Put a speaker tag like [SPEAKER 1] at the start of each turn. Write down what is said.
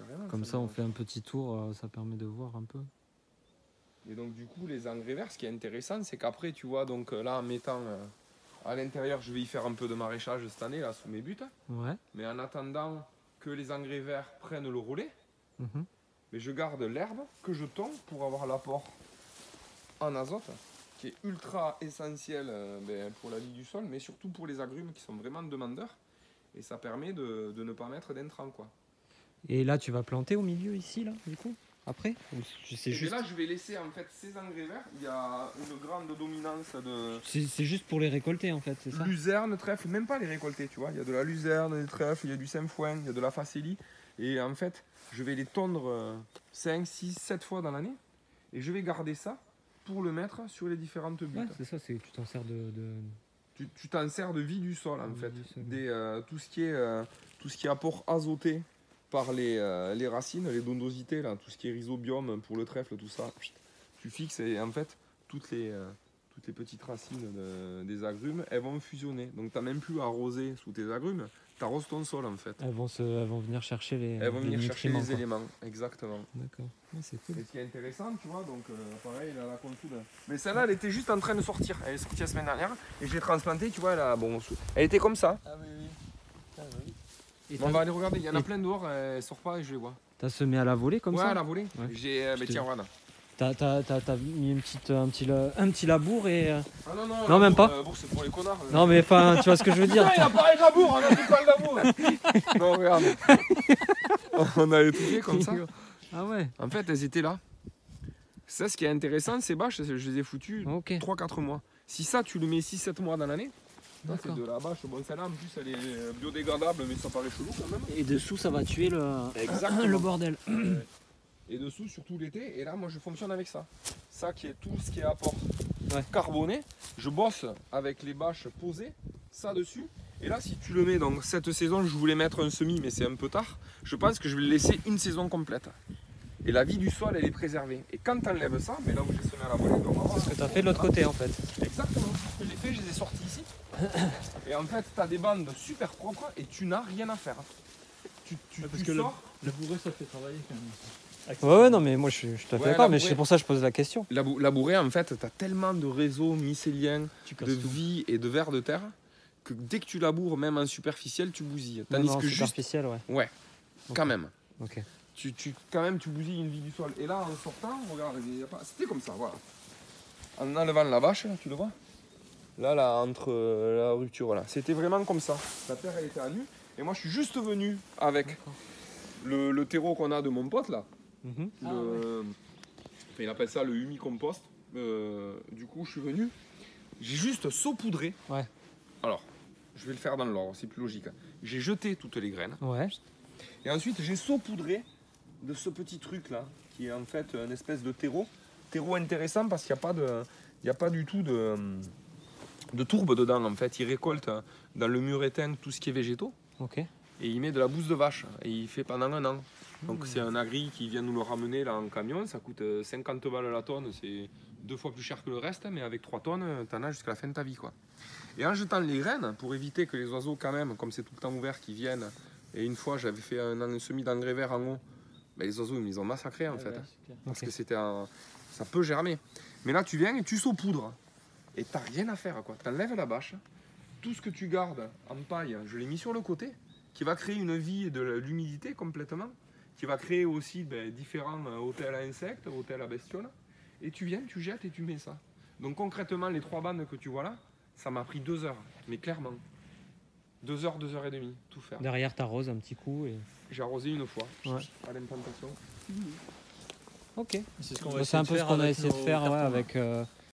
[SPEAKER 1] carrément.
[SPEAKER 2] Comme ça, on fait un petit tour, ça permet de voir un peu.
[SPEAKER 1] Et donc du coup, les engrais verts, ce qui est intéressant, c'est qu'après, tu vois, donc là, en mettant à l'intérieur, je vais y faire un peu de maraîchage cette année, là, sous mes buts.
[SPEAKER 2] Ouais.
[SPEAKER 1] Mais en attendant que les engrais verts prennent le relais,
[SPEAKER 2] Mhm.
[SPEAKER 1] mais je garde l'herbe que je tonds pour avoir l'apport en azote, qui est ultra essentiel pour la vie du sol, mais surtout pour les agrumes qui sont vraiment demandeurs. Et ça permet de ne pas mettre d'intrants, quoi.
[SPEAKER 2] Et là, tu vas planter au milieu ici, là, du coup, après? Ou c'est
[SPEAKER 1] Et
[SPEAKER 2] juste...
[SPEAKER 1] là, je vais laisser en fait ces engrais verts. Il y a une grande dominance de
[SPEAKER 2] C'est juste pour les récolter, en fait, c'est ça?
[SPEAKER 1] luzerne, trèfle, même pas les récolter, tu vois. Il y a de la luzerne, des trèfles, il y a du sainfoin, il y a de la facélie. Et en fait, je vais les tondre 5, 6, 7 fois dans l'année. Et je vais garder ça pour le mettre sur les différentes buttes.
[SPEAKER 2] Ouais, c'est ça, tu t'en sers de...
[SPEAKER 1] Tu t'en sers de vie du sol, en
[SPEAKER 2] Vie
[SPEAKER 1] fait.
[SPEAKER 2] du sol.
[SPEAKER 1] Tout ce qui est apport azoté par les racines, les dondosités, là, tout ce qui est rhizobium pour le trèfle, tout ça. Tu fixes et en fait, toutes les petites racines des agrumes, elles vont fusionner. Donc tu n'as même plus à arroser sous tes agrumes, tu arroses ton sol en fait.
[SPEAKER 2] Elles vont venir chercher les
[SPEAKER 1] Elles vont venir chercher les
[SPEAKER 2] quoi.
[SPEAKER 1] éléments, exactement.
[SPEAKER 2] D'accord, ouais, c'est cool.
[SPEAKER 1] Et ce qui est intéressant, tu vois, donc pareil, là, la consoude. Mais celle-là, elle était juste en train de sortir. Elle est sortie la semaine dernière et je l'ai transplantée, tu vois, elle était comme ça.
[SPEAKER 3] Ah oui, oui. Ah, oui.
[SPEAKER 2] Et
[SPEAKER 1] Bon, on va aller regarder, il y en a plein dehors, elle sort pas et je les vois.
[SPEAKER 2] t'as semé à la volée comme
[SPEAKER 1] ouais,
[SPEAKER 2] ça?
[SPEAKER 1] à la volée.
[SPEAKER 2] Ouais.
[SPEAKER 1] J'ai, tiens, voilà.
[SPEAKER 2] T'as mis un petit labour et...
[SPEAKER 1] Ah non, non,
[SPEAKER 2] Non, même pas.
[SPEAKER 1] La bourse, c'est pour les connards.
[SPEAKER 2] Non mais enfin, tu vois ce que je veux dire.
[SPEAKER 1] Il a pas de labour, on a dit pas de labour. Non, regarde. On a étouffé comme ça.
[SPEAKER 2] Ah ouais.
[SPEAKER 1] En fait, elles étaient là. Ça, ce qui est intéressant, ces bâches, je les ai foutues
[SPEAKER 2] Ok.
[SPEAKER 1] 3-4 mois. Si ça, tu le mets 6-7 mois dans l'année, là, c'est
[SPEAKER 2] D'accord.
[SPEAKER 1] de la bâche. Bon, celle-là, en plus, elle est biodégradable, mais ça paraît chelou quand même.
[SPEAKER 2] Et dessous, ça va tuer
[SPEAKER 1] Exactement.
[SPEAKER 2] le bordel.
[SPEAKER 1] Et dessous, surtout l'été. Et là, moi, je fonctionne avec ça. Ça qui est tout ce qui est apport
[SPEAKER 2] Ouais.
[SPEAKER 1] carboné. Je bosse avec les bâches posées, ça dessus. Et là, si tu le mets, donc cette saison, je voulais mettre un semis, mais c'est un peu tard. Je pense que je vais le laisser une saison complète. Et la vie du sol, elle est préservée. Et quand tu enlèves ça, mais là où j'ai semé à la volée, on va voir.
[SPEAKER 2] C'est ce que t'as fait de l'autre côté en fait.
[SPEAKER 1] Exactement. Ce que j'ai fait, je les ai sortis ici. Et en fait, tu as des bandes super propres et tu n'as rien à faire. Tu sors.
[SPEAKER 3] Le bourré, ça fait travailler quand même.
[SPEAKER 2] Ouais, non mais moi je suis tout à fait
[SPEAKER 1] Ouais,
[SPEAKER 2] d'accord, mais
[SPEAKER 1] labouré.
[SPEAKER 2] c'est pour ça que je pose la question.
[SPEAKER 1] Labourer, en fait, tu as tellement de réseaux mycéliens,
[SPEAKER 2] Tu
[SPEAKER 1] de vie et de vers de terre, que dès que tu laboures, même en superficiel, tu bousilles. Tandis
[SPEAKER 2] Non,
[SPEAKER 1] que juste.
[SPEAKER 2] superficiel, ouais.
[SPEAKER 1] Ouais,
[SPEAKER 2] Ok.
[SPEAKER 1] quand même.
[SPEAKER 2] Ok.
[SPEAKER 1] Quand même, tu bousilles une vie du sol. Et là, en sortant, regarde, c'était comme ça, voilà. En enlevant la vache, là, tu le vois. Là, entre la rupture, là. C'était vraiment comme ça. La terre, elle était à nu. Et moi, je suis juste venu avec le terreau qu'on a de mon pote, là.
[SPEAKER 2] Mhm.
[SPEAKER 1] Enfin, il appelle ça le humic-compost. Du coup, je suis venu. J'ai juste saupoudré.
[SPEAKER 2] Ouais.
[SPEAKER 1] Alors, je vais le faire dans l'ordre, c'est plus logique. J'ai jeté toutes les graines.
[SPEAKER 2] Ouais.
[SPEAKER 1] Et ensuite, j'ai saupoudré de ce petit truc-là, qui est en fait une espèce de terreau. Terreau intéressant parce qu'il n'y a pas du tout de tourbe dedans, en fait. Il récolte dans le mur éteint tout ce qui est végétaux.
[SPEAKER 2] Ok.
[SPEAKER 1] Et il met de la bouse de vache. Et il fait pendant un an. Donc c'est un agri qui vient nous le ramener là en camion. Ça coûte 50 balles la tonne. C'est 2 fois plus cher que le reste. Mais avec 3 tonnes, tu en as jusqu'à la fin de ta vie, quoi. Et en jetant les graines, pour éviter que les oiseaux, quand même, comme c'est tout le temps ouvert, qui viennent. Et une fois, j'avais fait un semis d'engrais vert en haut. Ben, les oiseaux, ils les ont massacrés, en fait. Parce que ça peut germer. Mais là, tu viens et tu saupoudres. Et tu n'as rien à faire, quoi. Tu enlèves la bâche. Tout ce que tu gardes en paille, je l'ai mis sur le côté, qui va créer une vie et de l'humidité complètement, qui va créer aussi différents hôtels à insectes, hôtels à bestioles. Et tu viens, tu jettes et tu mets ça. Donc concrètement, les 3 bandes que tu vois là, ça m'a pris 2 heures, mais clairement. 2 heures, 2 heures et demie, tout faire.
[SPEAKER 2] Derrière t'arroses un petit coup et...
[SPEAKER 1] J'ai arrosé une fois,
[SPEAKER 2] Ouais.
[SPEAKER 1] à l'implantation.
[SPEAKER 2] Ok.
[SPEAKER 3] C'est ce qu'on va
[SPEAKER 2] C'est
[SPEAKER 3] essayer
[SPEAKER 2] un
[SPEAKER 3] de
[SPEAKER 2] peu ce
[SPEAKER 3] faire
[SPEAKER 2] qu'on a
[SPEAKER 3] avec
[SPEAKER 2] essayé de
[SPEAKER 3] nos
[SPEAKER 2] faire ouais,
[SPEAKER 3] cartons,
[SPEAKER 2] avec